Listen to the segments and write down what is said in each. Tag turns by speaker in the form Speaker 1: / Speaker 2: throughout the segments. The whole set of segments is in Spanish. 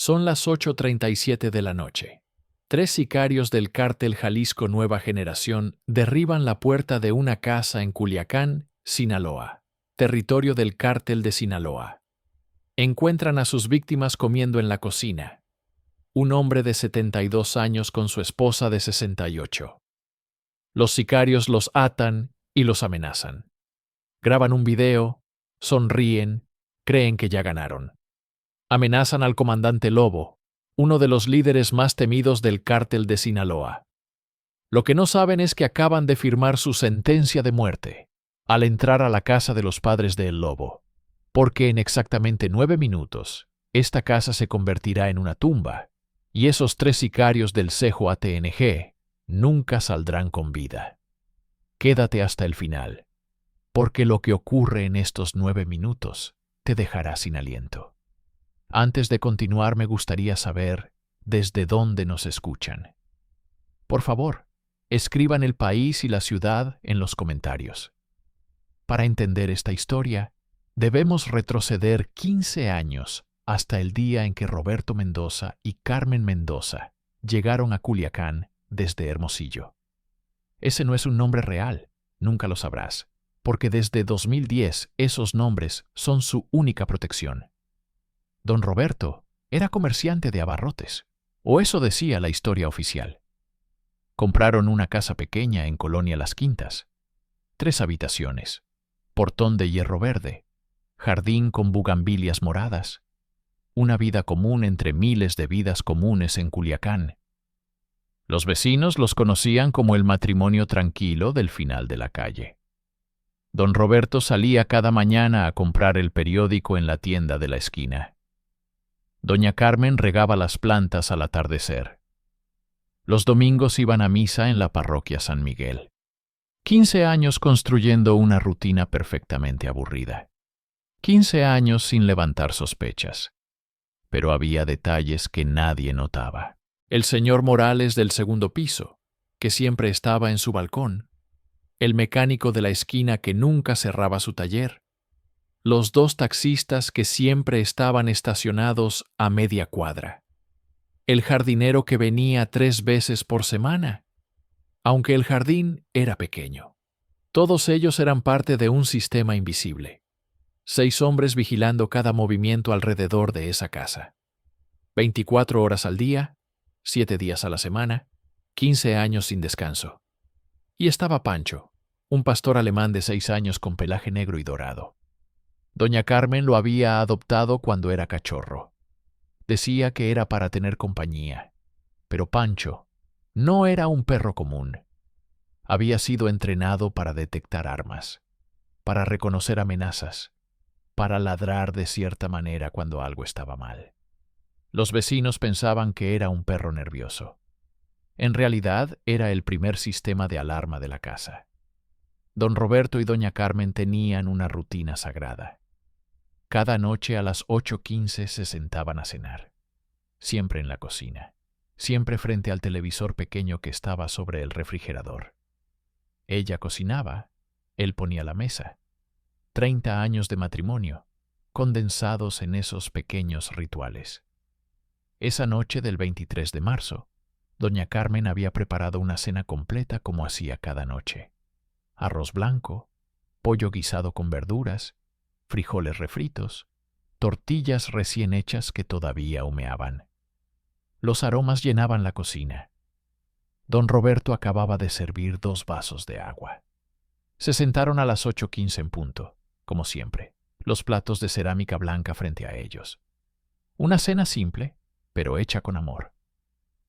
Speaker 1: Son las 8:37 de la noche. 3 sicarios del cártel Jalisco Nueva Generación derriban la puerta de una casa en Culiacán, Sinaloa, territorio del cártel de Sinaloa. Encuentran a sus víctimas comiendo en la cocina. Un hombre de 72 años con su esposa de 68. Los sicarios los atan y los amenazan. Graban un video, sonríen, creen que ya ganaron. Amenazan al comandante Lobo, uno de los líderes más temidos del cártel de Sinaloa. Lo que no saben es que acaban de firmar su sentencia de muerte al entrar a la casa de los padres de El Lobo, porque en exactamente 9 minutos, esta casa se convertirá en una tumba, y esos 3 sicarios del cejo ATNG nunca saldrán con vida. Quédate hasta el final, porque lo que ocurre en estos 9 minutos te dejará sin aliento. Antes de continuar, me gustaría saber desde dónde nos escuchan. Por favor, escriban el país y la ciudad en los comentarios. Para entender esta historia, debemos retroceder 15 años hasta el día en que Roberto Mendoza y Carmen Mendoza llegaron a Culiacán desde Hermosillo. Ese no es un nombre real, nunca lo sabrás, porque desde 2010 esos nombres son su única protección. Don Roberto era comerciante de abarrotes, o eso decía la historia oficial. Compraron una casa pequeña en Colonia Las Quintas, 3 habitaciones, portón de hierro verde, jardín con bugambilias moradas, una vida común entre miles de vidas comunes en Culiacán. Los vecinos los conocían como el matrimonio tranquilo del final de la calle. Don Roberto salía cada mañana a comprar el periódico en la tienda de la esquina. Doña Carmen regaba las plantas al atardecer. Los domingos iban a misa en la parroquia San Miguel. 15 años construyendo una rutina perfectamente aburrida. 15 años sin levantar sospechas. Pero había detalles que nadie notaba. El señor Morales del segundo piso, que siempre estaba en su balcón. El mecánico de la esquina que nunca cerraba su taller. Los 2 taxistas que siempre estaban estacionados a media cuadra. El jardinero que venía 3 veces por semana, aunque el jardín era pequeño. Todos ellos eran parte de un sistema invisible. 6 hombres vigilando cada movimiento alrededor de esa casa. 24 horas al día, 7 días a la semana, 15 años sin descanso. Y estaba Pancho, un pastor alemán de 6 años con pelaje negro y dorado. Doña Carmen lo había adoptado cuando era cachorro. Decía que era para tener compañía. Pero Pancho no era un perro común. Había sido entrenado para detectar armas, para reconocer amenazas, para ladrar de cierta manera cuando algo estaba mal. Los vecinos pensaban que era un perro nervioso. En realidad, era el primer sistema de alarma de la casa. Don Roberto y doña Carmen tenían una rutina sagrada. Cada noche a las 8:15 se sentaban a cenar. Siempre en la cocina. Siempre frente al televisor pequeño que estaba sobre el refrigerador. Ella cocinaba, él ponía la mesa. 30 años de matrimonio, condensados en esos pequeños rituales. Esa noche del 23 de marzo, doña Carmen había preparado una cena completa como hacía cada noche. Arroz blanco, pollo guisado con verduras, frijoles refritos, tortillas recién hechas que todavía humeaban. Los aromas llenaban la cocina. Don Roberto acababa de servir 2 vasos de agua. Se sentaron a las 8:15 en punto, como siempre, los platos de cerámica blanca frente a ellos. Una cena simple, pero hecha con amor.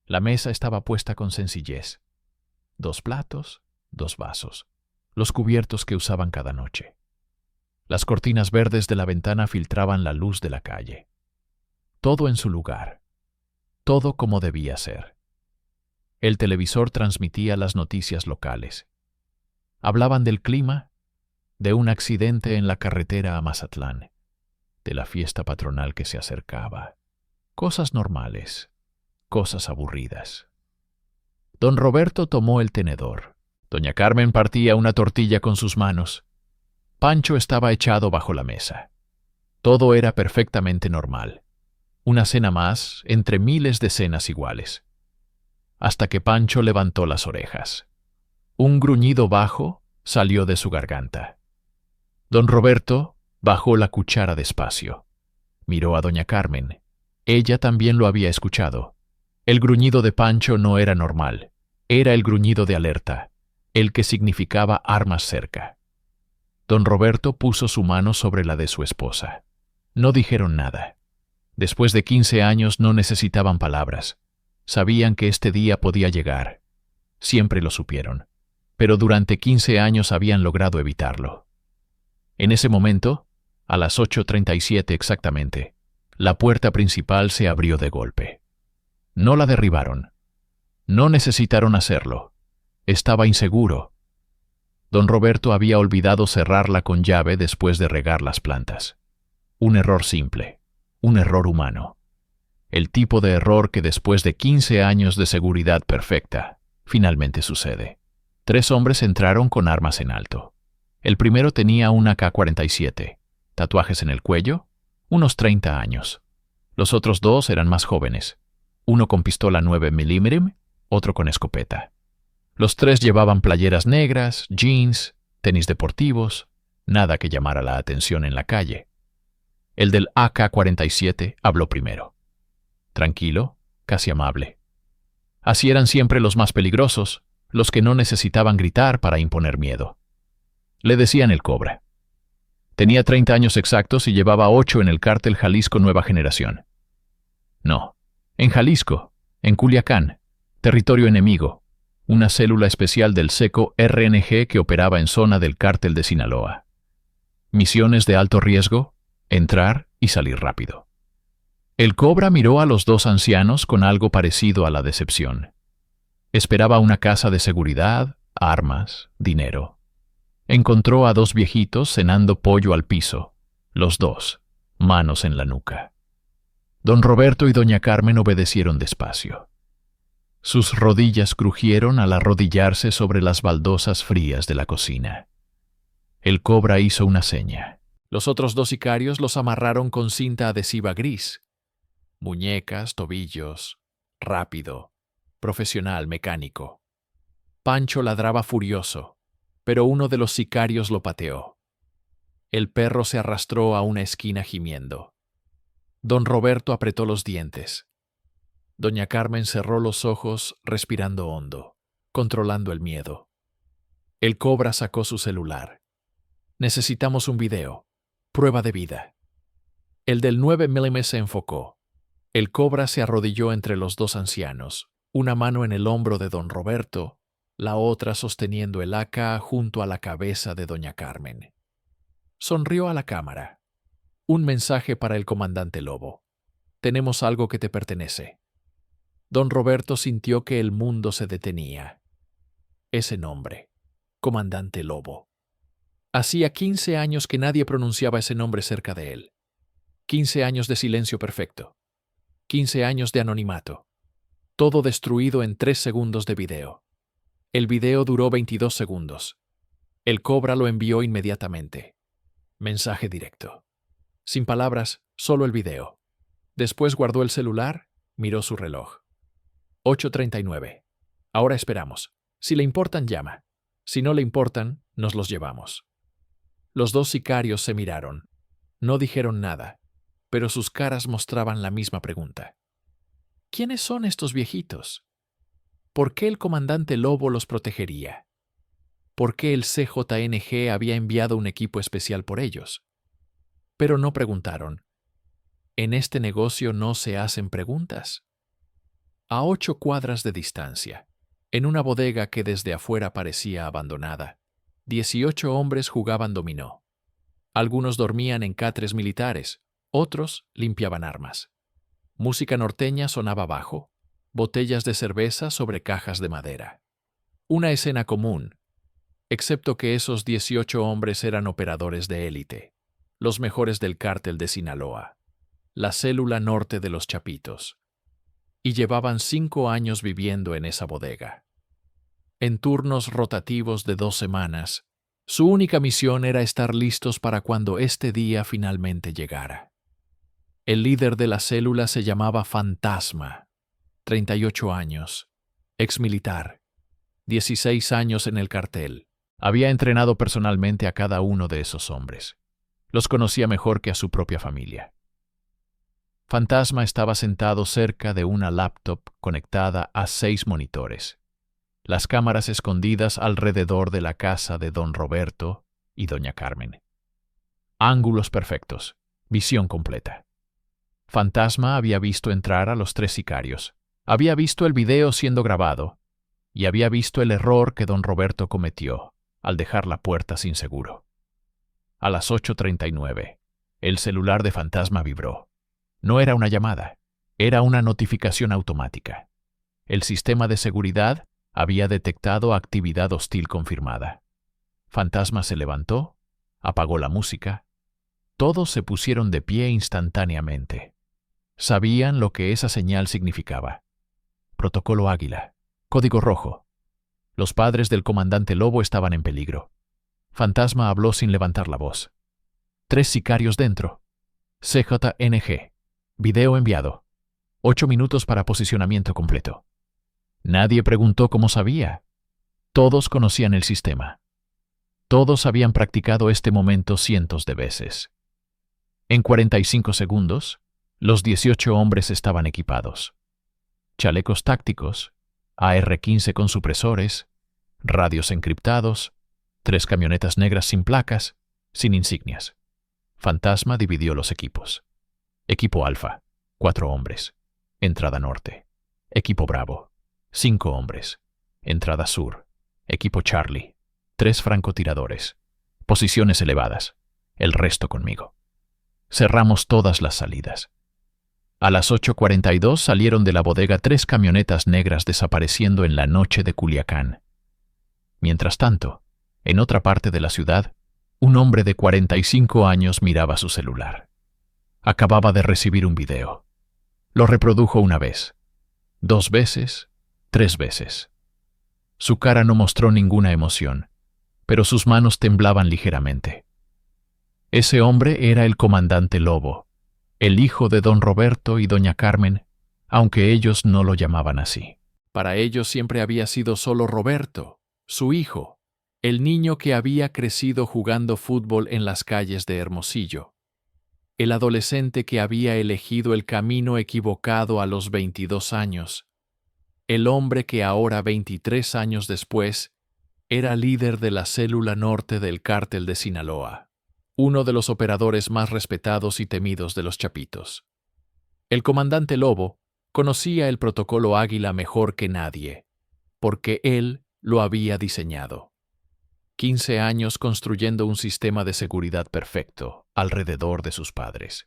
Speaker 1: La mesa estaba puesta con sencillez. 2 platos, 2 vasos, los cubiertos que usaban cada noche. Las cortinas verdes de la ventana filtraban la luz de la calle. Todo en su lugar. Todo como debía ser. El televisor transmitía las noticias locales. Hablaban del clima, de un accidente en la carretera a Mazatlán, de la fiesta patronal que se acercaba. Cosas normales, cosas aburridas. Don Roberto tomó el tenedor. Doña Carmen partía una tortilla con sus manos. Pancho estaba echado bajo la mesa. Todo era perfectamente normal. Una cena más entre miles de cenas iguales. Hasta que Pancho levantó las orejas. Un gruñido bajo salió de su garganta. Don Roberto bajó la cuchara despacio. Miró a doña Carmen. Ella también lo había escuchado. El gruñido de Pancho no era normal. Era el gruñido de alerta, el que significaba armas cerca. Don Roberto puso su mano sobre la de su esposa. No dijeron nada. Después de 15 años no necesitaban palabras. Sabían que este día podía llegar. Siempre lo supieron. Pero durante 15 años habían logrado evitarlo. En ese momento, a las 8:37 exactamente, la puerta principal se abrió de golpe. No la derribaron. No necesitaron hacerlo. Estaba inseguro. Don Roberto había olvidado cerrarla con llave después de regar las plantas. Un error simple. Un error humano. El tipo de error que después de 15 años de seguridad perfecta, finalmente sucede. 3 hombres entraron con armas en alto. El primero tenía una AK-47, tatuajes en el cuello, unos 30 años. Los otros 2 eran más jóvenes, uno con pistola 9 mm, otro con escopeta. Los 3 llevaban playeras negras, jeans, tenis deportivos, nada que llamara la atención en la calle. El del AK-47 habló primero. Tranquilo, casi amable. Así eran siempre los más peligrosos, los que no necesitaban gritar para imponer miedo. Le decían el Cobra. Tenía 30 años exactos y llevaba 8 en el cártel Jalisco Nueva Generación. No, en Jalisco, en Culiacán, territorio enemigo, una célula especial del SECO RNG que operaba en zona del cártel de Sinaloa. Misiones de alto riesgo, entrar y salir rápido. El Cobra miró a los 2 ancianos con algo parecido a la decepción. Esperaba una casa de seguridad, armas, dinero. Encontró a 2 viejitos cenando pollo al piso, los 2, manos en la nuca. Don Roberto y doña Carmen obedecieron despacio. Sus rodillas crujieron al arrodillarse sobre las baldosas frías de la cocina. El Cobra hizo una seña. Los otros 2 sicarios los amarraron con cinta adhesiva gris. Muñecas, tobillos, rápido, profesional, mecánico. Pancho ladraba furioso, pero uno de los sicarios lo pateó. El perro se arrastró a una esquina gimiendo. Don Roberto apretó los dientes. Doña Carmen cerró los ojos, respirando hondo, controlando el miedo. El Cobra sacó su celular. Necesitamos un video. Prueba de vida. El del 9 mm se enfocó. El Cobra se arrodilló entre los 2 ancianos, una mano en el hombro de don Roberto, la otra sosteniendo el AK junto a la cabeza de doña Carmen. Sonrió a la cámara. Un mensaje para el comandante Lobo. Tenemos algo que te pertenece. Don Roberto sintió que el mundo se detenía. Ese nombre, comandante Lobo. Hacía 15 años que nadie pronunciaba ese nombre cerca de él. 15 años de silencio perfecto. 15 años de anonimato. Todo destruido en 3 segundos de video. El video duró 22 segundos. El Cobra lo envió inmediatamente. Mensaje directo. Sin palabras, solo el video. Después guardó el celular, miró su reloj. 8:39. Ahora esperamos. Si le importan, llama. Si no le importan, nos los llevamos. Los 2 sicarios se miraron. No dijeron nada, pero sus caras mostraban la misma pregunta. ¿Quiénes son estos viejitos? ¿Por qué el comandante Lobo los protegería? ¿Por qué el CJNG había enviado un equipo especial por ellos? Pero no preguntaron. En este negocio no se hacen preguntas. A 8 cuadras de distancia, en una bodega que desde afuera parecía abandonada, 18 hombres jugaban dominó. Algunos dormían en catres militares, otros limpiaban armas. Música norteña sonaba bajo, botellas de cerveza sobre cajas de madera. Una escena común, excepto que esos 18 hombres eran operadores de élite, los mejores del cártel de Sinaloa, la célula norte de los Chapitos, y llevaban 5 años viviendo en esa bodega. En turnos rotativos de 2 semanas, su única misión era estar listos para cuando este día finalmente llegara. El líder de la célula se llamaba Fantasma, 38 años, exmilitar, 16 años en el cartel. Había entrenado personalmente a cada uno de esos hombres. Los conocía mejor que a su propia familia. Fantasma estaba sentado cerca de una laptop conectada a 6 monitores. Las cámaras escondidas alrededor de la casa de don Roberto y doña Carmen. Ángulos perfectos, visión completa. Fantasma había visto entrar a los 3 sicarios, había visto el video siendo grabado y había visto el error que don Roberto cometió al dejar la puerta sin seguro. A las 8:39, el celular de Fantasma vibró. No era una llamada, era una notificación automática. El sistema de seguridad había detectado actividad hostil confirmada. Fantasma se levantó, apagó la música. Todos se pusieron de pie instantáneamente. Sabían lo que esa señal significaba. Protocolo Águila. Código rojo. Los padres del comandante Lobo estaban en peligro. Fantasma habló sin levantar la voz. 3 sicarios dentro. CJNG. Video enviado. 8 minutos para posicionamiento completo. Nadie preguntó cómo sabía. Todos conocían el sistema. Todos habían practicado este momento cientos de veces. En 45 segundos, los 18 hombres estaban equipados. Chalecos tácticos, AR-15 con supresores, radios encriptados, 3 camionetas negras sin placas, sin insignias. Fantasma dividió los equipos. Equipo Alfa, 4 hombres. Entrada norte. Equipo Bravo, 5 hombres. Entrada sur. Equipo Charlie, 3 francotiradores. Posiciones elevadas. El resto conmigo. Cerramos todas las salidas. A las 8:42 salieron de la bodega 3 camionetas negras desapareciendo en la noche de Culiacán. Mientras tanto, en otra parte de la ciudad, un hombre de 45 años miraba su celular. Acababa de recibir un video. Lo reprodujo 1 vez, 2 veces, 3 veces. Su cara no mostró ninguna emoción, pero sus manos temblaban ligeramente. Ese hombre era el comandante Lobo, el hijo de don Roberto y doña Carmen, aunque ellos no lo llamaban así. Para ellos siempre había sido solo Roberto, su hijo, el niño que había crecido jugando fútbol en las calles de Hermosillo. El adolescente que había elegido el camino equivocado a los 22 años. El hombre que ahora, 23 años después, era líder de la célula norte del cártel de Sinaloa, uno de los operadores más respetados y temidos de los Chapitos. El comandante Lobo conocía el protocolo Águila mejor que nadie, porque él lo había diseñado. 15 años construyendo un sistema de seguridad perfecto alrededor de sus padres.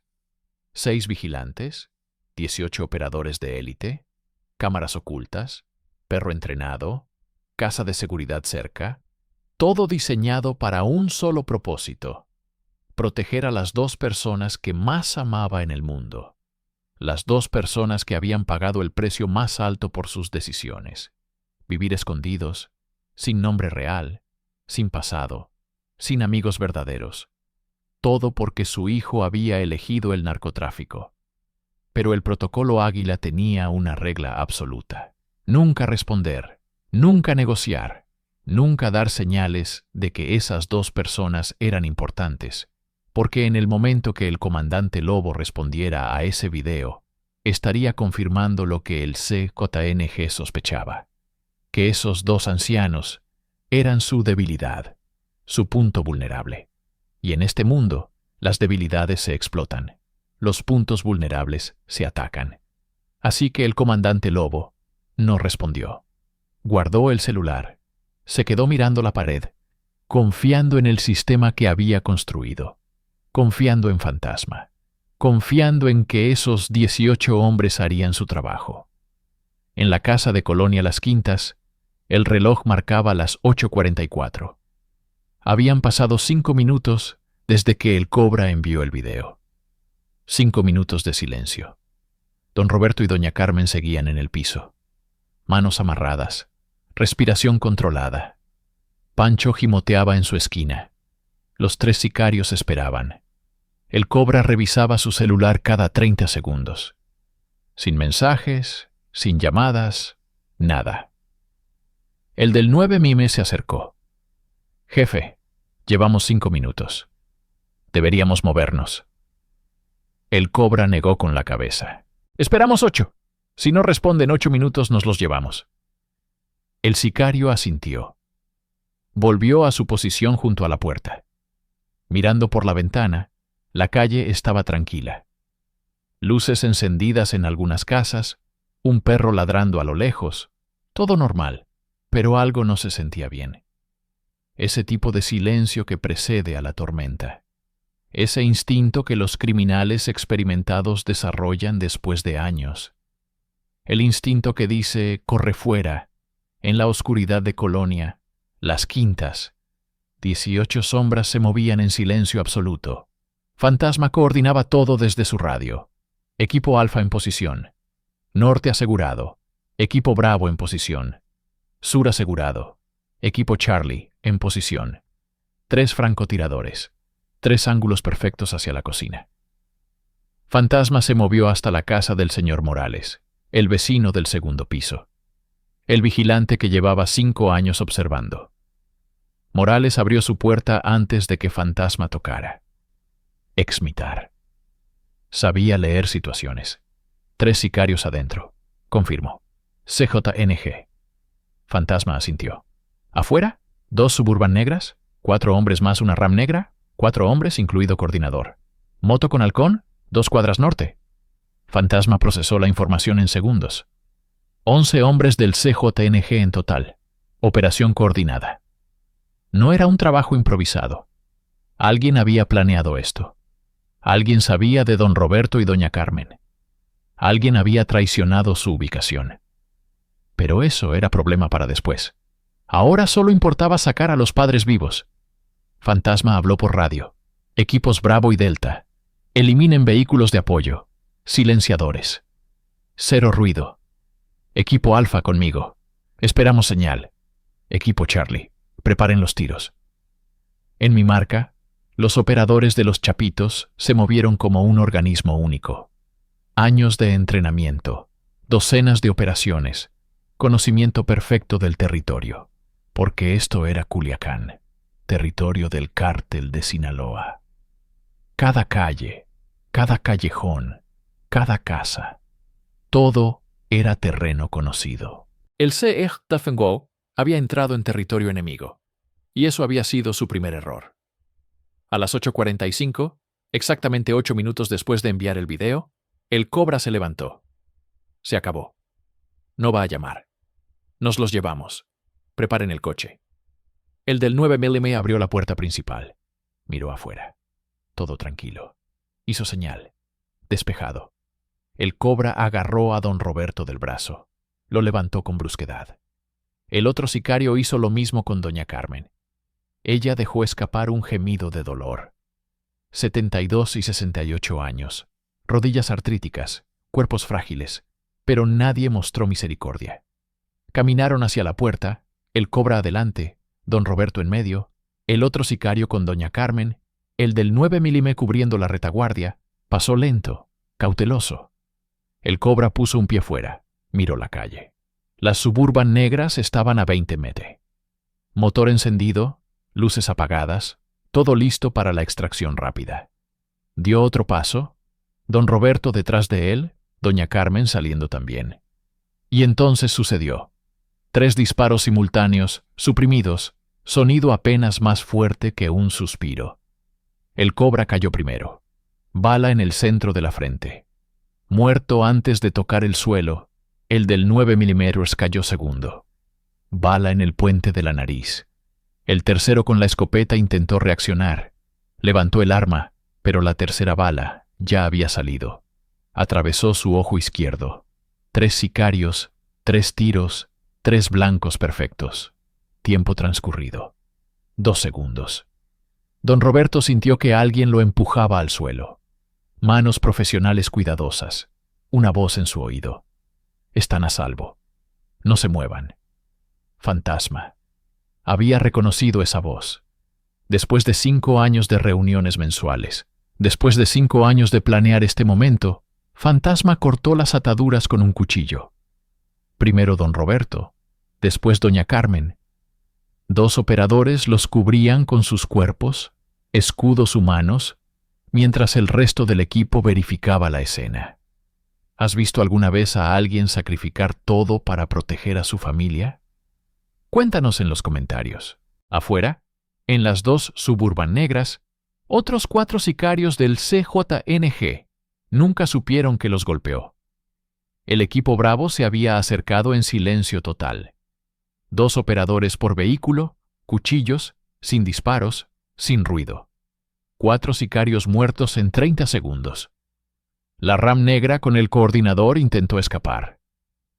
Speaker 1: 6 vigilantes, 18 operadores de élite, cámaras ocultas, perro entrenado, casa de seguridad cerca, todo diseñado para un solo propósito: proteger a las 2 personas que más amaba en el mundo, las 2 personas que habían pagado el precio más alto por sus decisiones, vivir escondidos, sin nombre real, sin pasado, sin amigos verdaderos, todo porque su hijo había elegido el narcotráfico. Pero el protocolo Águila tenía una regla absoluta: nunca responder, nunca negociar, nunca dar señales de que esas 2 personas eran importantes, porque en el momento que el comandante Lobo respondiera a ese video, estaría confirmando lo que el CJNG sospechaba: que esos 2 ancianos eran su debilidad, su punto vulnerable. Y en este mundo, las debilidades se explotan, los puntos vulnerables se atacan. Así que el comandante Lobo no respondió. Guardó el celular, se quedó mirando la pared, confiando en el sistema que había construido, confiando en Fantasma, confiando en que esos 18 hombres harían su trabajo. En la casa de Colonia Las Quintas, el reloj marcaba las 8:44. Habían pasado 5 minutos desde que el Cobra envió el video. 5 minutos de silencio. Don Roberto y doña Carmen seguían en el piso. Manos amarradas, respiración controlada. Pancho gimoteaba en su esquina. Los 3 sicarios esperaban. El cobra revisaba su celular cada 30 segundos. Sin mensajes, sin llamadas, nada. El del 9 mm se acercó. Jefe, llevamos 5 minutos. Deberíamos movernos. El cobra negó con la cabeza. Esperamos 8. Si no responden 8 minutos, nos los llevamos. El sicario asintió. Volvió a su posición junto a la puerta. Mirando por la ventana, la calle estaba tranquila. Luces encendidas en algunas casas, un perro ladrando a lo lejos, todo normal, pero algo no se sentía bien. Ese tipo de silencio que precede a la tormenta. Ese instinto que los criminales experimentados desarrollan después de años. El instinto que dice, corre fuera, en la oscuridad de Colonia, Las Quintas. 18 sombras se movían en silencio absoluto. Fantasma coordinaba todo desde su radio. Equipo Alfa en posición. Norte asegurado. Equipo Bravo en posición. Sur asegurado. Equipo Charlie en posición. 3 francotiradores. 3 ángulos perfectos hacia la cocina. Fantasma se movió hasta la casa del señor Morales, el vecino del segundo piso. El vigilante que llevaba 5 años observando. Morales abrió su puerta antes de que Fantasma tocara. Exmitar. Sabía leer situaciones. 3 sicarios adentro. Confirmó. CJNG. Fantasma asintió. ¿Afuera? 2 Suburban negras, 4 hombres más una Ram negra, 4 hombres incluido coordinador. Moto con halcón, 2 cuadras norte. Fantasma procesó la información en segundos. 11 hombres del CJNG en total. Operación coordinada. No era un trabajo improvisado. Alguien había planeado esto. Alguien sabía de don Roberto y doña Carmen. Alguien había traicionado su ubicación. Pero eso era problema para después. Ahora solo importaba sacar a los padres vivos. Fantasma habló por radio. Equipos Bravo y Delta. Eliminen vehículos de apoyo. Silenciadores. 0 ruido. Equipo Alfa conmigo. Esperamos señal. Equipo Charlie. Preparen los tiros. En mi marca, los operadores de los Chapitos se movieron como un organismo único. Años de entrenamiento, docenas de operaciones, conocimiento perfecto del territorio, porque esto era Culiacán, territorio del cártel de Sinaloa. Cada calle, cada callejón, cada casa, todo era terreno conocido. El CERTFNGO había entrado en territorio enemigo, y eso había sido su primer error. A las 8:45, exactamente 8 minutos después de enviar el video, el cobra se levantó. Se acabó. No va a llamar. Nos los llevamos. Preparen el coche. El del 9 mm abrió la puerta principal. Miró afuera. Todo tranquilo. Hizo señal. Despejado. El cobra agarró a don Roberto del brazo. Lo levantó con brusquedad. El otro sicario hizo lo mismo con doña Carmen. Ella dejó escapar un gemido de dolor. 72 y 68 años. Rodillas artríticas, cuerpos frágiles, pero nadie mostró misericordia. Caminaron hacia la puerta, el cobra adelante, don Roberto en medio, el otro sicario con doña Carmen, el del 9 mm cubriendo la retaguardia, pasó lento, cauteloso. El cobra puso un pie fuera, miró la calle. Las Suburban negras estaban a 20 metros. Motor encendido, luces apagadas, todo listo para la extracción rápida. Dio otro paso, don Roberto detrás de él, doña Carmen saliendo también. Y entonces sucedió. 3 disparos simultáneos, suprimidos, sonido apenas más fuerte que un suspiro. El cobra cayó primero. Bala en el centro de la frente. Muerto antes de tocar el suelo, el del 9 mm cayó segundo. Bala en el puente de la nariz. El tercero con la escopeta intentó reaccionar. Levantó el arma, pero la tercera bala ya había salido. Atravesó su ojo izquierdo. 3 sicarios, 3 tiros, 3 blancos perfectos. Tiempo transcurrido. 2 segundos. Don Roberto sintió que alguien lo empujaba al suelo. Manos profesionales cuidadosas. Una voz en su oído. Están a salvo. No se muevan. Fantasma. Había reconocido esa voz. Después de 5 años de reuniones mensuales, Después de 5 años de planear este momento, Fantasma cortó las ataduras con un cuchillo. Primero don Roberto, después doña Carmen. 2 operadores los cubrían con sus cuerpos, escudos humanos, mientras el resto del equipo verificaba la escena. ¿Has visto alguna vez a alguien sacrificar todo para proteger a su familia? Cuéntanos en los comentarios. Afuera, en las 2 Suburban negras, otros 4 sicarios del CJNG nunca supieron que los golpeó. El equipo Bravo se había acercado en silencio total. 2 operadores por vehículo, cuchillos, sin disparos, sin ruido. 4 sicarios muertos en 30 segundos. La RAM negra con el coordinador intentó escapar.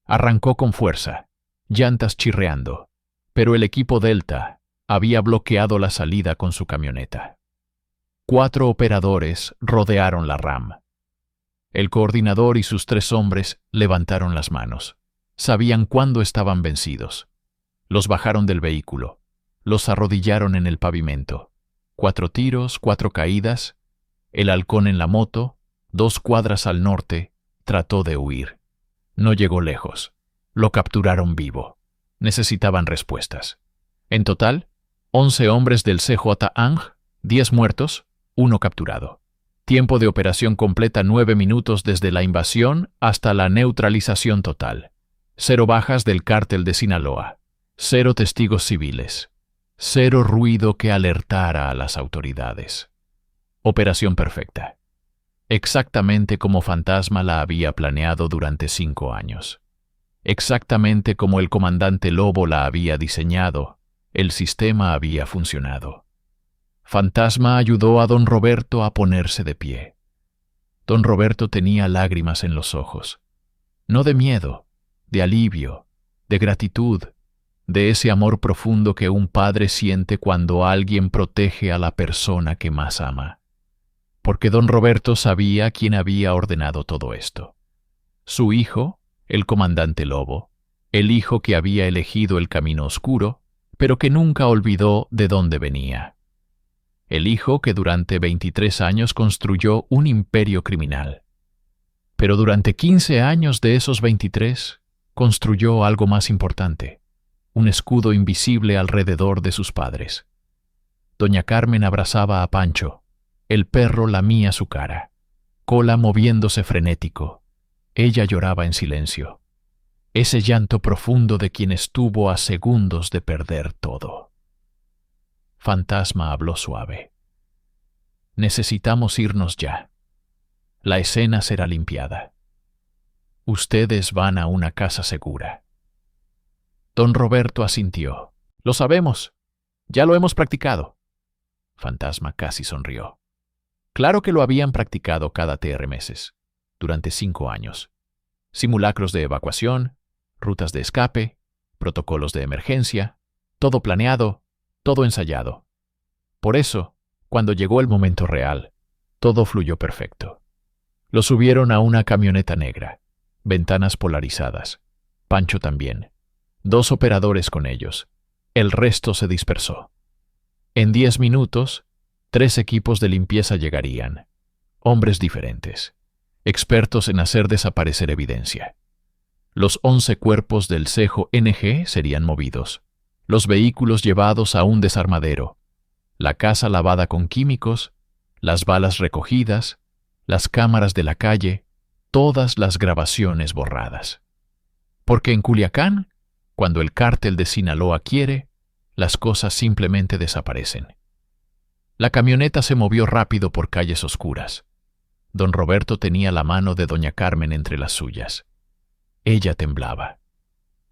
Speaker 1: Arrancó con fuerza, llantas chirreando, pero el equipo Delta había bloqueado la salida con su camioneta. 4 operadores rodearon la RAM. El coordinador y sus 3 hombres levantaron las manos. Sabían cuándo estaban vencidos. Los bajaron del vehículo. Los arrodillaron en el pavimento. 4 tiros, 4 caídas. El halcón en la moto, 2 cuadras al norte, trató de huir. No llegó lejos. Lo capturaron vivo. Necesitaban respuestas. En total, 11 hombres del CJANG, 10 muertos, 1 capturado. Tiempo de operación completa 9 minutos desde la invasión hasta la neutralización total. 0 bajas del cártel de Sinaloa. 0 testigos civiles. 0 ruido que alertara a las autoridades. Operación perfecta. Exactamente como Fantasma la había planeado durante 5 años. Exactamente como el comandante Lobo la había diseñado, el sistema había funcionado. Fantasma ayudó a don Roberto a ponerse de pie. Don Roberto tenía lágrimas en los ojos. No de miedo, de alivio, de gratitud, de ese amor profundo que un padre siente cuando alguien protege a la persona que más ama. Porque don Roberto sabía quién había ordenado todo esto. Su hijo, el comandante Lobo, el hijo que había elegido el camino oscuro, pero que nunca olvidó de dónde venía. El hijo que durante 23 años construyó un imperio criminal. Pero durante 15 años de esos 23, construyó algo más importante, un escudo invisible alrededor de sus padres. Doña Carmen abrazaba a Pancho, el perro lamía su cara, cola moviéndose frenético. Ella lloraba en silencio. Ese llanto profundo de quien estuvo a segundos de perder todo. Fantasma habló suave. Necesitamos irnos ya. La escena será limpiada. Ustedes van a una casa segura. Don Roberto asintió. Lo sabemos. Ya lo hemos practicado. Fantasma casi sonrió. Claro que lo habían practicado cada TR meses, durante 5 años. Simulacros de evacuación, rutas de escape, protocolos de emergencia, todo planeado, todo ensayado. Por eso, cuando llegó el momento real, todo fluyó perfecto. Lo subieron a una camioneta negra, ventanas polarizadas. Pancho también. 2 operadores con ellos. El resto se dispersó. En 10 minutos, 3 equipos de limpieza llegarían. Hombres diferentes, expertos en hacer desaparecer evidencia. Los 11 cuerpos del CJNG serían movidos. Los vehículos llevados a un desarmadero. La casa lavada con químicos, las balas recogidas, las cámaras de la calle, todas las grabaciones borradas. Porque en Culiacán, cuando el cártel de Sinaloa quiere, las cosas simplemente desaparecen. La camioneta se movió rápido por calles oscuras. Don Roberto tenía la mano de doña Carmen entre las suyas. Ella temblaba.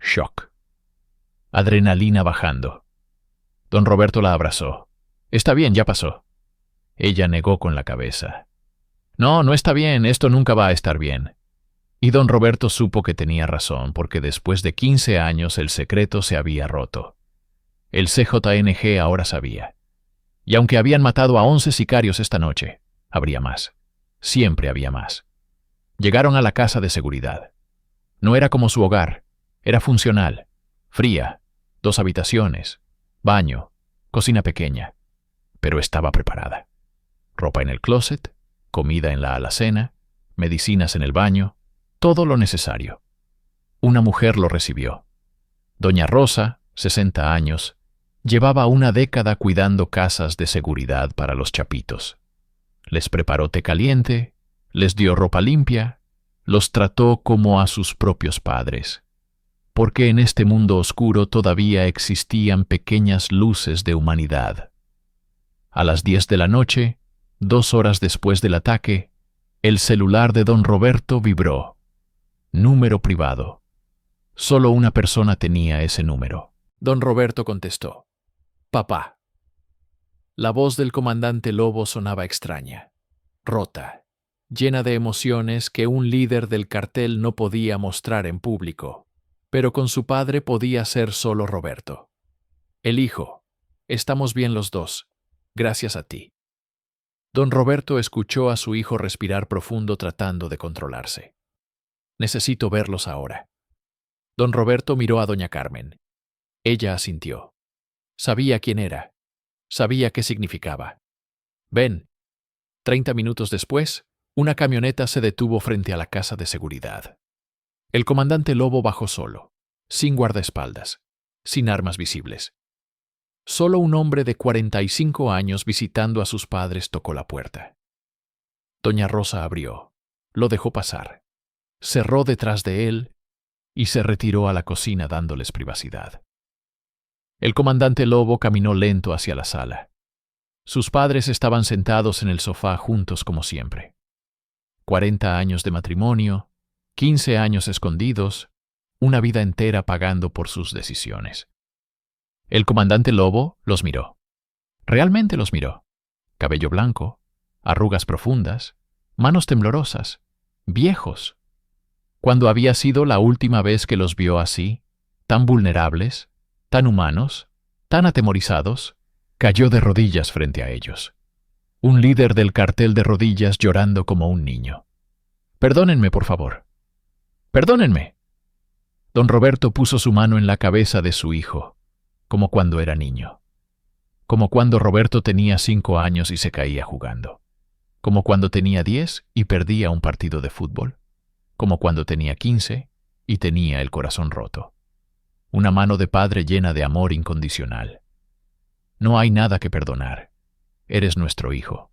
Speaker 1: Shock. Adrenalina bajando. Don Roberto la abrazó. Está bien, ya pasó. Ella negó con la cabeza. No, no está bien, esto nunca va a estar bien. Y don Roberto supo que tenía razón, porque después de 15 años el secreto se había roto. El CJNG ahora sabía. Y aunque habían matado a 11 sicarios esta noche, habría más. Siempre había más. Llegaron a la casa de seguridad. No era como su hogar, era funcional, fría, 2 habitaciones, baño, cocina pequeña, pero estaba preparada. Ropa en el closet, comida en la alacena, medicinas en el baño, todo lo necesario. Una mujer lo recibió. Doña Rosa, 60 años, llevaba una década cuidando casas de seguridad para los chapitos. Les preparó té caliente, les dio ropa limpia, los trató como a sus propios padres, porque en este mundo oscuro todavía existían pequeñas luces de humanidad. A las 10 de la noche, 2 horas después del ataque, el celular de don Roberto vibró. Número privado. Solo una persona tenía ese número. Don Roberto contestó: «Papá». La voz del comandante Lobo sonaba extraña, rota, llena de emociones que un líder del cartel no podía mostrar en público, pero con su padre podía ser solo Roberto. «El hijo, estamos bien los dos, gracias a ti». Don Roberto escuchó a su hijo respirar profundo tratando de controlarse. «Necesito verlos ahora». Don Roberto miró a doña Carmen. Ella asintió. Sabía quién era. Sabía qué significaba. «Ven». 30 minutos después, una camioneta se detuvo frente a la casa de seguridad. El comandante Lobo bajó solo, sin guardaespaldas, sin armas visibles. Solo un hombre de 45 años visitando a sus padres tocó la puerta. Doña Rosa abrió, lo dejó pasar, cerró detrás de él y se retiró a la cocina dándoles privacidad. El comandante Lobo caminó lento hacia la sala. Sus padres estaban sentados en el sofá juntos como siempre. 40 años de matrimonio, 15 años escondidos, una vida entera pagando por sus decisiones. El comandante Lobo los miró. Realmente los miró. Cabello blanco, arrugas profundas, manos temblorosas, viejos. ¿Cuándo había sido la última vez que los vio así, tan vulnerables, tan humanos, tan atemorizados? Cayó de rodillas frente a ellos. Un líder del cartel de rodillas llorando como un niño. «Perdónenme, por favor. Perdónenme». Don Roberto puso su mano en la cabeza de su hijo, como cuando era niño. Como cuando Roberto tenía 5 años y se caía jugando. Como cuando tenía 10 y perdía un partido de fútbol. Como cuando tenía 15 y tenía el corazón roto. Una mano de padre llena de amor incondicional. «No hay nada que perdonar. Eres nuestro hijo».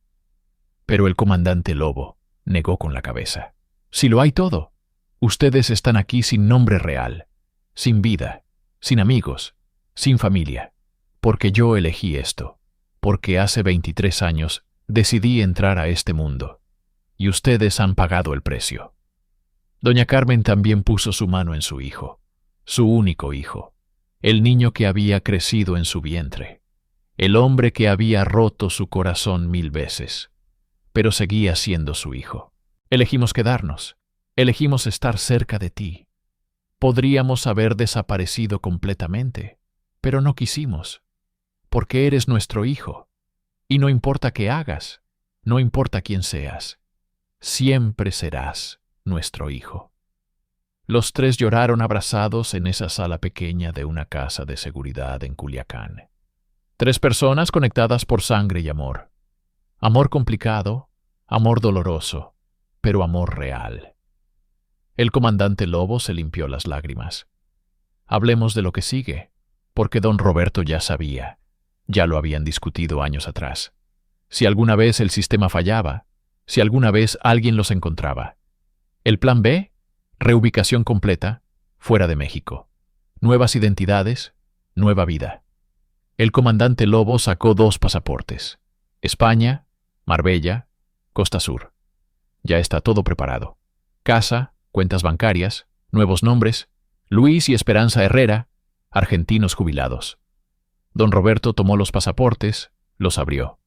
Speaker 1: Pero el comandante Lobo negó con la cabeza. «Si lo hay todo. Ustedes están aquí sin nombre real, sin vida, sin amigos, sin familia. Porque yo elegí esto. Porque hace 23 años decidí entrar a este mundo. Y ustedes han pagado el precio». Doña Carmen también puso su mano en su hijo, su único hijo, el niño que había crecido en su vientre. El hombre que había roto su corazón 1000 veces, pero seguía siendo su hijo. «Elegimos quedarnos, elegimos estar cerca de ti. Podríamos haber desaparecido completamente, pero no quisimos, porque eres nuestro hijo, y no importa qué hagas, no importa quién seas, siempre serás nuestro hijo». Los tres lloraron abrazados en esa sala pequeña de una casa de seguridad en Culiacán. 3 personas conectadas por sangre y amor. Amor complicado, amor doloroso, pero amor real. El comandante Lobo se limpió las lágrimas. Hablemos de lo que sigue, porque don Roberto ya sabía, ya lo habían discutido años atrás. Si alguna vez el sistema fallaba, si alguna vez alguien los encontraba. El plan B, reubicación completa, fuera de México. Nuevas identidades, nueva vida. El comandante Lobo sacó 2 pasaportes. España, Marbella, Costa Sur. Ya está todo preparado. Casa, cuentas bancarias, nuevos nombres, Luis y Esperanza Herrera, argentinos jubilados. Don Roberto tomó los pasaportes, los abrió.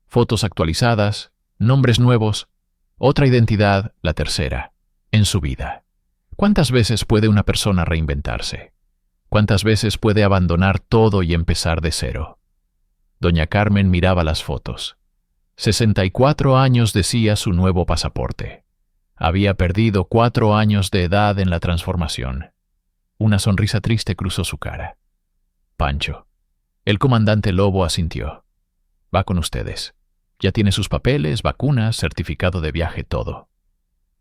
Speaker 1: Fotos actualizadas, nombres nuevos, otra identidad, la tercera, en su vida. ¿Cuántas veces puede una persona reinventarse? ¿Cuántas veces puede abandonar todo y empezar de cero? Doña Carmen miraba las fotos. 64 años decía su nuevo pasaporte. Había perdido 4 años de edad en la transformación. Una sonrisa triste cruzó su cara. «Pancho». El comandante Lobo asintió. «Va con ustedes. Ya tiene sus papeles, vacunas, certificado de viaje, todo.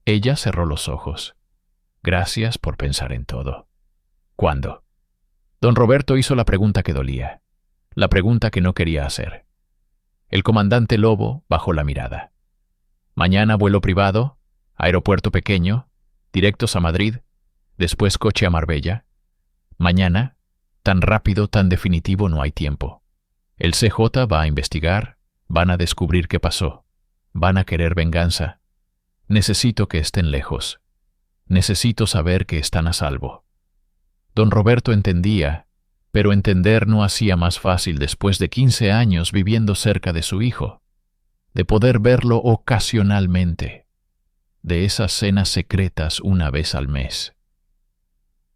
Speaker 1: Ella cerró los ojos. Gracias por pensar en todo. ¿Cuándo? Don Roberto hizo la pregunta que dolía, la pregunta que no quería hacer. El comandante Lobo bajó la mirada. Mañana vuelo privado, aeropuerto pequeño, directos a Madrid, después coche a Marbella. Mañana, tan rápido, tan definitivo, no hay tiempo. El CJ va a investigar, van a descubrir qué pasó, van a querer venganza. Necesito que estén lejos. Necesito saber que están a salvo. Don Roberto entendía, pero entender no hacía más fácil después de 15 años viviendo cerca de su hijo, de poder verlo ocasionalmente, de esas cenas secretas una vez al mes.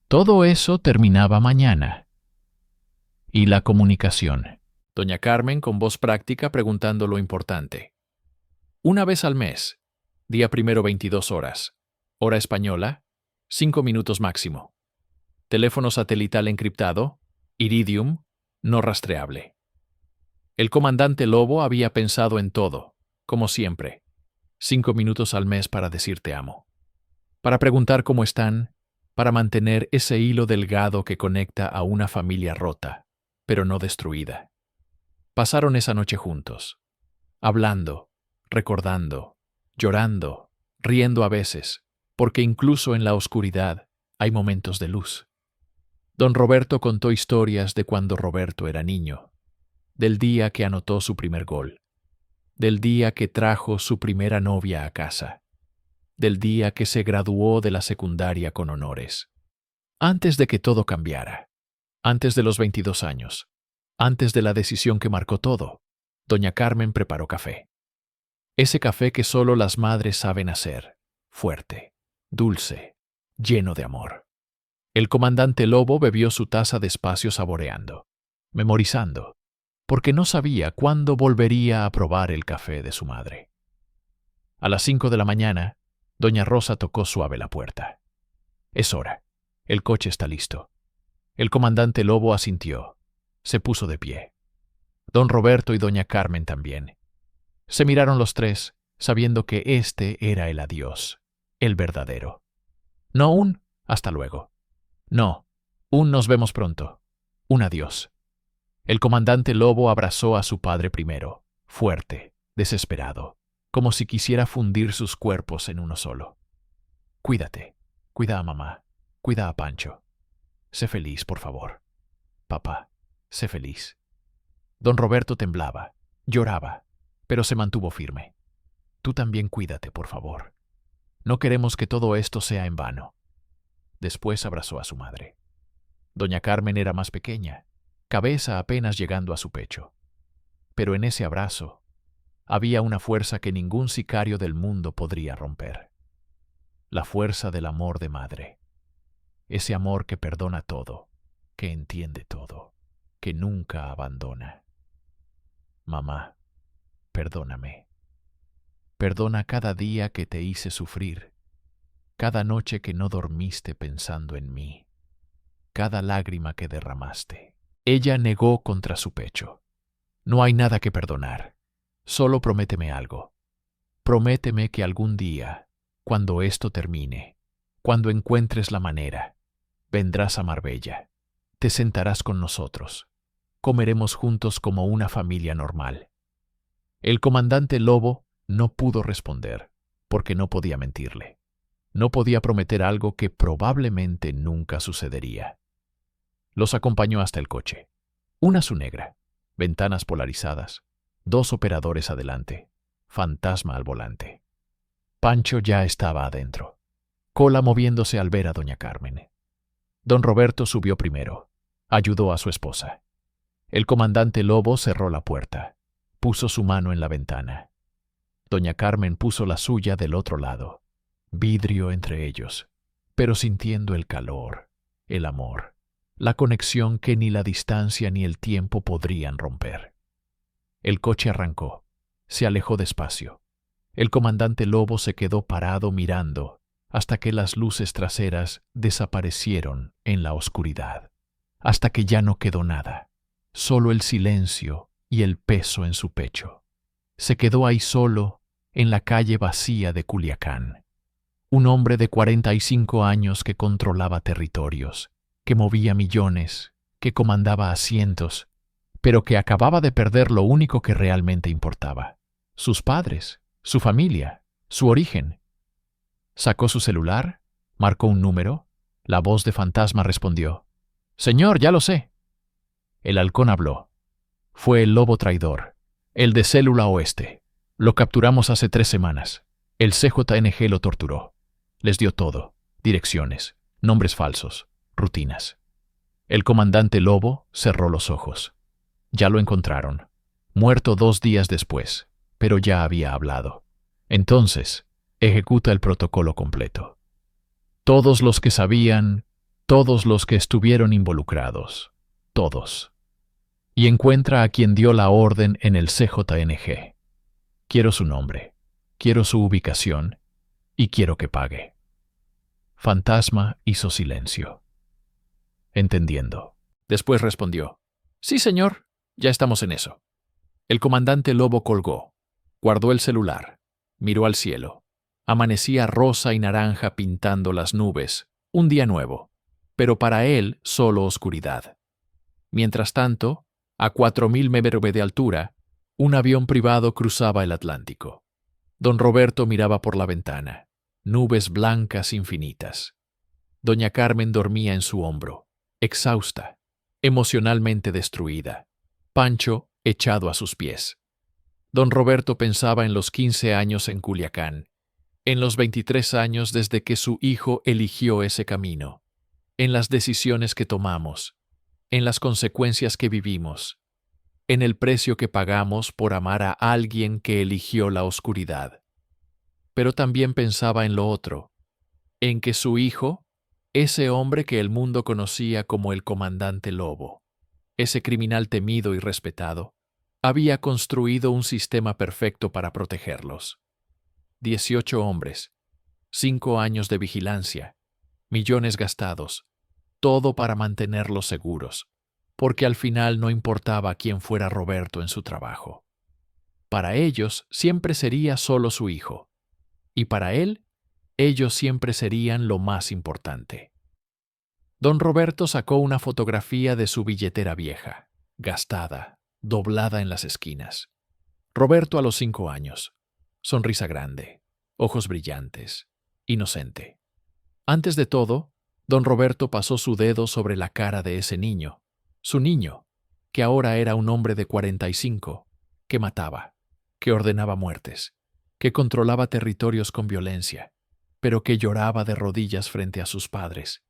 Speaker 1: Todo eso terminaba mañana. Y la comunicación. Doña Carmen con voz práctica preguntando lo importante. Una vez al mes, día primero 22 horas, hora española, 5 minutos máximo. Teléfono satelital encriptado, Iridium, no rastreable. El comandante Lobo había pensado en todo, como siempre. 5 minutos al mes para decir te amo. Para preguntar cómo están, para mantener ese hilo delgado que conecta a una familia rota, pero no destruida. Pasaron esa noche juntos, hablando, recordando, llorando, riendo a veces, porque incluso en la oscuridad hay momentos de luz. Don Roberto contó historias de cuando Roberto era niño, del día que anotó su primer gol, del día que trajo su primera novia a casa, del día que se graduó de la secundaria con honores. Antes de que todo cambiara, antes de los 22 años, antes de la decisión que marcó todo, doña Carmen preparó café. Ese café que solo las madres saben hacer, fuerte, dulce, lleno de amor. El comandante Lobo bebió su taza despacio saboreando, memorizando, porque no sabía cuándo volvería a probar el café de su madre. A las 5 de la mañana, doña Rosa tocó suave la puerta. Es hora. El coche está listo. El comandante Lobo asintió. Se puso de pie. Don Roberto y doña Carmen también. Se miraron los tres, sabiendo que este era el adiós, el verdadero. No un hasta luego. No, un nos vemos pronto. Un adiós. El comandante Lobo abrazó a su padre primero, fuerte, desesperado, como si quisiera fundir sus cuerpos en uno solo. Cuídate, cuida a mamá, cuida a Pancho. Sé feliz, por favor. Papá, sé feliz. Don Roberto temblaba, lloraba, pero se mantuvo firme. Tú también cuídate, por favor. No queremos que todo esto sea en vano. Después abrazó a su madre. Doña Carmen era más pequeña, cabeza apenas llegando a su pecho. Pero en ese abrazo había una fuerza que ningún sicario del mundo podría romper. La fuerza del amor de madre. Ese amor que perdona todo, que entiende todo, que nunca abandona. Mamá, perdóname. Perdona cada día que te hice sufrir, cada noche que no dormiste pensando en mí, cada lágrima que derramaste. Ella negó contra su pecho. No hay nada que perdonar. Solo prométeme algo. Prométeme que algún día, cuando esto termine, cuando encuentres la manera, vendrás a Marbella, te sentarás con nosotros, comeremos juntos como una familia normal. El comandante Lobo no pudo responder, porque no podía mentirle. No podía prometer algo que probablemente nunca sucedería. Los acompañó hasta el coche. Una su negra, ventanas polarizadas, 2 operadores adelante, fantasma al volante. Pancho ya estaba adentro, cola moviéndose al ver a doña Carmen. Don Roberto subió primero, ayudó a su esposa. El comandante Lobo cerró la puerta, puso su mano en la ventana. Doña Carmen puso la suya del otro lado, vidrio entre ellos, pero sintiendo el calor, el amor, la conexión que ni la distancia ni el tiempo podrían romper. El coche arrancó, se alejó despacio. El comandante Lobo se quedó parado mirando hasta que las luces traseras desaparecieron en la oscuridad, hasta que ya no quedó nada, solo el silencio y el peso en su pecho. se quedó ahí solo, en la calle vacía de Culiacán. Un hombre de 45 años que controlaba territorios, que movía millones, que comandaba a cientos, pero que acababa de perder lo único que realmente importaba: sus padres, su familia, su origen. Sacó su celular, marcó un número, la voz de fantasma respondió: «Señor, ya lo sé». El halcón habló. Fue el lobo traidor, el de Célula Oeste. Lo capturamos hace 3 semanas. El CJNG lo torturó. Les dio todo: direcciones, nombres falsos, rutinas. El comandante Lobo cerró los ojos. Ya lo encontraron, muerto 2 días después, pero ya había hablado. Entonces, ejecuta el protocolo completo. Todos los que sabían, todos los que estuvieron involucrados, todos. Y encuentra a quien dio la orden en el CJNG. Quiero su nombre, quiero su ubicación y quiero que pague. Fantasma hizo silencio, entendiendo. Después respondió: «Sí, señor, ya estamos en eso». El comandante Lobo colgó, guardó el celular, miró al cielo. Amanecía rosa y naranja pintando las nubes, un día nuevo, pero para él solo oscuridad. Mientras tanto, a 4.000 metros de altura, un avión privado cruzaba el Atlántico. Don Roberto miraba por la ventana, nubes blancas infinitas. Doña Carmen dormía en su hombro, exhausta, emocionalmente destruida. Pancho echado a sus pies. Don Roberto pensaba en los 15 años en Culiacán, en los 23 años desde que su hijo eligió ese camino, en las decisiones que tomamos, en las consecuencias que vivimos, en el precio que pagamos por amar a alguien que eligió la oscuridad. Pero también pensaba en lo otro, en que su hijo, ese hombre que el mundo conocía como el comandante Lobo, ese criminal temido y respetado, había construido un sistema perfecto para protegerlos. 18 hombres, 5 años de vigilancia, millones gastados, todo para mantenerlos seguros, porque al final no importaba quién fuera Roberto en su trabajo. Para ellos siempre sería solo su hijo, y para él, ellos siempre serían lo más importante. Don Roberto sacó una fotografía de su billetera vieja, gastada, doblada en las esquinas. Roberto a los 5 años, sonrisa grande, ojos brillantes, inocente. Antes de todo, don Roberto pasó su dedo sobre la cara de ese niño, su niño, que ahora era un hombre de 45, que mataba, que ordenaba muertes, que controlaba territorios con violencia, pero que lloraba de rodillas frente a sus padres,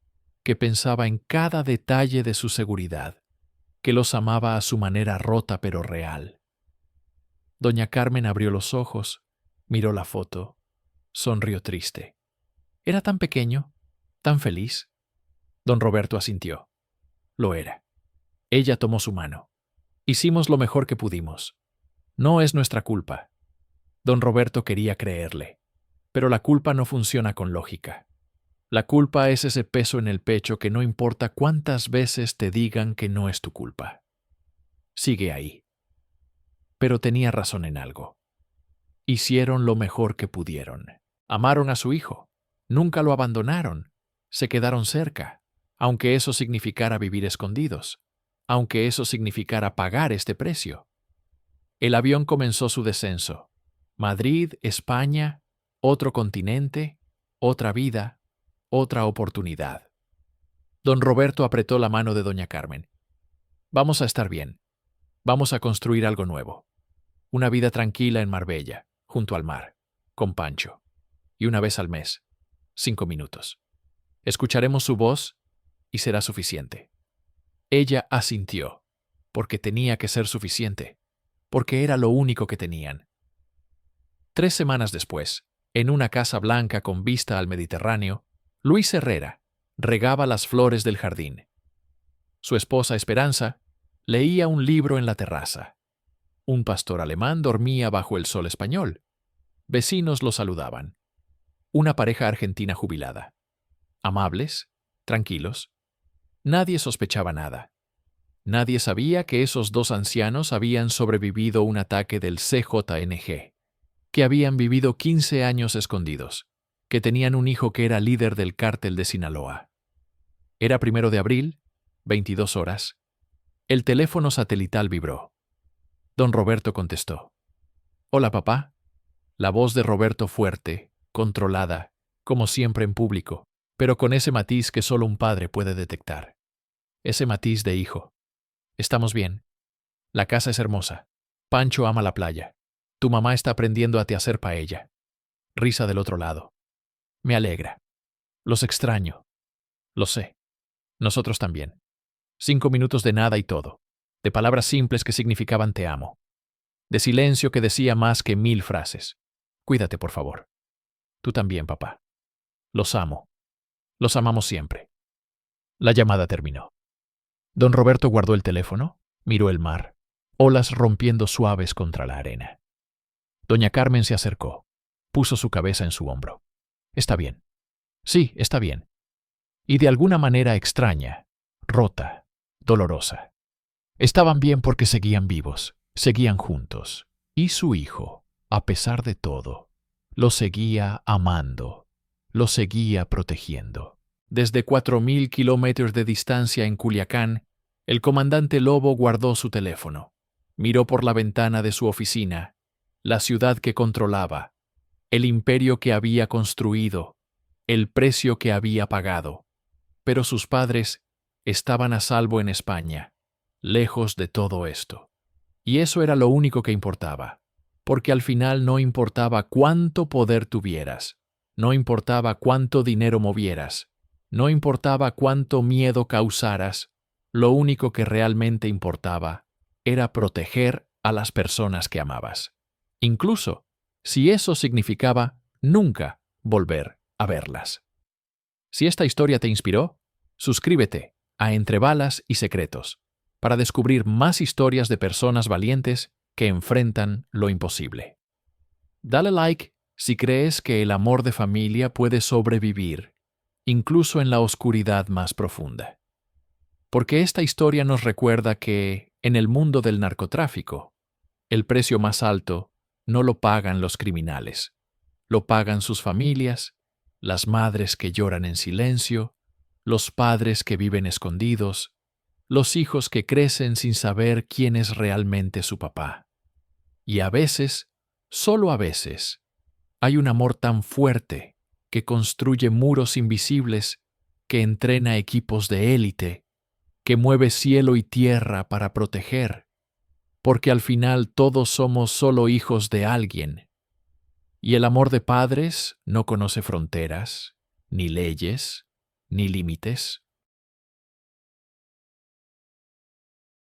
Speaker 1: que pensaba en cada detalle de su seguridad, que los amaba a su manera rota pero real. Doña Carmen abrió los ojos, miró la foto, sonrió triste. Era tan pequeño, tan feliz. Don Roberto asintió. Lo era. Ella tomó su mano. Hicimos lo mejor que pudimos. No es nuestra culpa. Don Roberto quería creerle, pero la culpa no funciona con lógica. La culpa es ese peso en el pecho que no importa cuántas veces te digan que no es tu culpa. Sigue ahí. Pero tenía razón en algo. Hicieron lo mejor que pudieron. Amaron a su hijo. Nunca lo abandonaron. Se quedaron cerca, aunque eso significara vivir escondidos, aunque eso significara pagar este precio. El avión comenzó su descenso. Madrid, España, otro continente, otra vida, otra oportunidad. Don Roberto apretó la mano de doña Carmen. Vamos a estar bien. Vamos a construir algo nuevo. Una vida tranquila en Marbella, junto al mar, con Pancho. Y una vez al mes, 5 minutos. Escucharemos su voz y será suficiente. Ella asintió, porque tenía que ser suficiente, porque era lo único que tenían. 3 semanas después, en una casa blanca con vista al Mediterráneo, Luis Herrera regaba las flores del jardín. Su esposa Esperanza leía un libro en la terraza. Un pastor alemán dormía bajo el sol español. Vecinos lo saludaban. Una pareja argentina jubilada. Amables, tranquilos. Nadie sospechaba nada. Nadie sabía que esos dos ancianos habían sobrevivido un ataque del CJNG, que habían vivido 15 años escondidos, que tenían un hijo que era líder del cártel de Sinaloa. Era 1 de abril, 22 horas. El teléfono satelital vibró. Don Roberto contestó. «Hola, papá». La voz de Roberto fuerte, controlada, como siempre en público, pero con ese matiz que solo un padre puede detectar. Ese matiz de hijo. «Estamos bien. La casa es hermosa. Pancho ama la playa. Tu mamá está aprendiendo a te hacer paella». Risa del otro lado. «Me alegra. Los extraño. Lo sé. Nosotros también». 5 minutos de nada y todo. De palabras simples que significaban te amo. De silencio que decía más que 1000 frases. «Cuídate, por favor». «Tú también, papá. Los amo. Los amamos siempre». La llamada terminó. Don Roberto guardó el teléfono, miró el mar, olas rompiendo suaves contra la arena. Doña Carmen se acercó, puso su cabeza en su hombro. «Está bien. Sí, está bien». Y de alguna manera extraña, rota, dolorosa. Estaban bien porque seguían vivos, seguían juntos. Y su hijo, a pesar de todo, lo seguía amando, lo seguía protegiendo. Desde 4000 kilómetros de distancia en Culiacán, el comandante Lobo guardó su teléfono. Miró por la ventana de su oficina, la ciudad que controlaba, el imperio que había construido, el precio que había pagado. Pero sus padres estaban a salvo en España, lejos de todo esto. Y eso era lo único que importaba, porque al final no importaba cuánto poder tuvieras, no importaba cuánto dinero movieras, no importaba cuánto miedo causaras, lo único que realmente importaba era proteger a las personas que amabas, incluso si eso significaba nunca volver a verlas. Si esta historia te inspiró, suscríbete a Entre Balas y Secretos para descubrir más historias de personas valientes que enfrentan lo imposible. Dale like si crees que el amor de familia puede sobrevivir, incluso en la oscuridad más profunda. Porque esta historia nos recuerda que, en el mundo del narcotráfico, el precio más alto no lo pagan los criminales, lo pagan sus familias, las madres que lloran en silencio, los padres que viven escondidos, los hijos que crecen sin saber quién es realmente su papá. Y a veces, solo a veces, hay un amor tan fuerte que construye muros invisibles, que entrena equipos de élite, que mueve cielo y tierra para proteger, porque al final todos somos solo hijos de alguien. Y el amor de padres no conoce fronteras, ni leyes, ni límites.